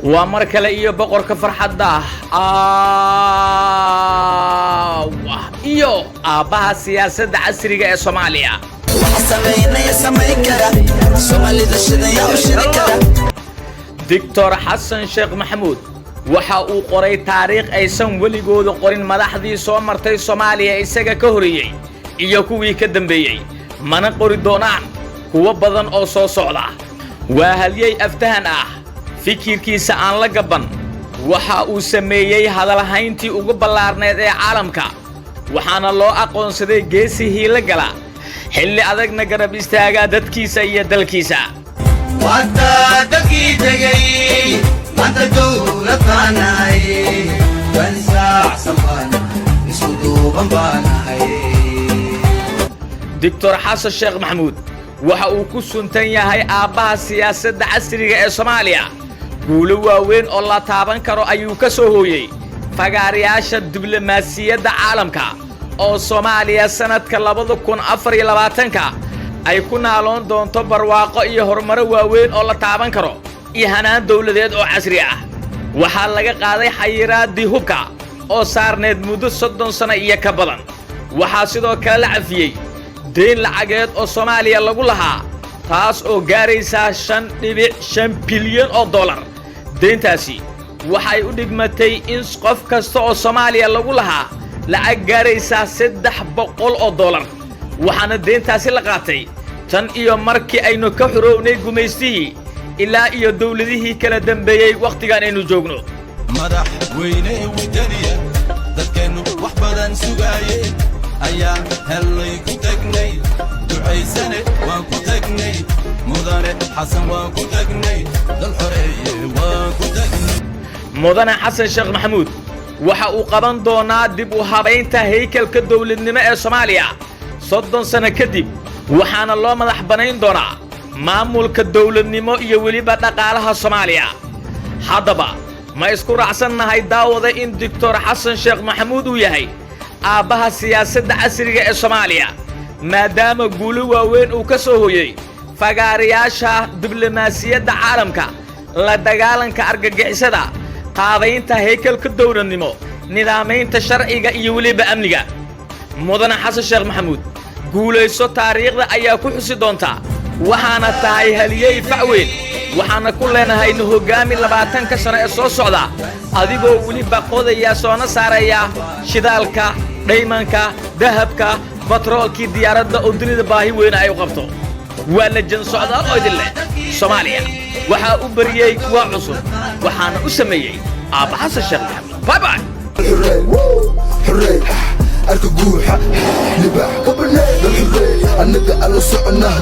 ومركله iyo boqorka farxadda iyo aabaha siyaasadda casriga ee Soomaaliya دكتور حسن شيخ محمود waxa uu qoray taariikh aysan weligood qorin madaxdii soo martay Soomaaliya isaga ka horiyay iyo kuwii ka dambeeyay mana qori doonaan kuwa badan oo soo socda waa haliyay aftahan ah fikirkiisa aan la gaban waxa uu sameeyay hadalhayntii ugu ballaarneed ee caalamka waxaana loo aqoonsaday geesihii la gala xilli adagna garab istaaga dadkiisa iyo dalkiisa دكتور حسن شيخ محمود waxa uu ku suntan yahay aabaha siyaasadda casriga ee Soomaaliya guulo waaweyn oo la taaban karo ayuu ka soo hooyay fagaarayaasha diblomaasiyadda caalamka oo Soomaaliya sanadka 2024 ay ku naaloon doonto barwaaqo iyo horumar waaweyn oo la taaban karo iyo hanaan dawladeed oo casri ah waxa laga qaaday xayiraadii hubka oo saarneed muddo 30 sano iyo ka badan waxa sidoo kale la cafiyay دين لعجات أو صوماليا لقولها تاس أو جاريسا 5.5 بليون أو دولار دين تاسي وحي أوديك متي إنس قف كستو أو صوماليا لقولها لعج جاريسا 6 بقول أو دولار وحنا دين تاسي لقاتي تن إيو مركي أينو كحرو نيجو ميستي إلا إيو دولده كلا دنبيي وقت كان إنو جوجنو مدح ويني ودنيا دكانو وحبران سوغايين أيام هلي كتكني دعي سنة وكتكني مدن حسن وكتكني للحرية وكتكني مدن حسن شيخ محمود waxa uu qaban doonaa dib u habeynta haykalka dawladnimo ee Soomaaliya 30 sano kadib waxaana loo madax banayn doonaa maamulka dawladnimo iyo waliba dhaqaalaha Soomaaliya hadaba ma isku raacsanahay daawada in Dr. Xasan Sheekh Maxamuud uu yahay aabaha siyaasadda casriga ee Soomaaliya maadaama guulo waaweyn uu ka soo hooyay fagaarayaasha diblomaasiyadda caalamka la dagaalanka argagixisada qaabaynta haykalka dawladnimo nidaamaynta sharciga iyo waliba amniga mudane Xasan Sheekh Maxamuud guulayso taariikhda ayaa ku xusi doonta waxaana tahay haliyay facweyn waxaana ku leenahay hogaami 20 sano ee soo socda adigoo waliba qodaya soona saaraya shidaalka dhaymanka dahabka batroolkii diyaaradda oo dunida baahi weyn ay u qabto wala jan socdaal oo idin leh Soomaaliya waxa uu bariyay kuwa cusub waxaana u sameeyay aaba Xasan Sheekh Maxamuud bye bye حرية أركب جوحة نباح قبل الحرية أنا ده أنا صعناه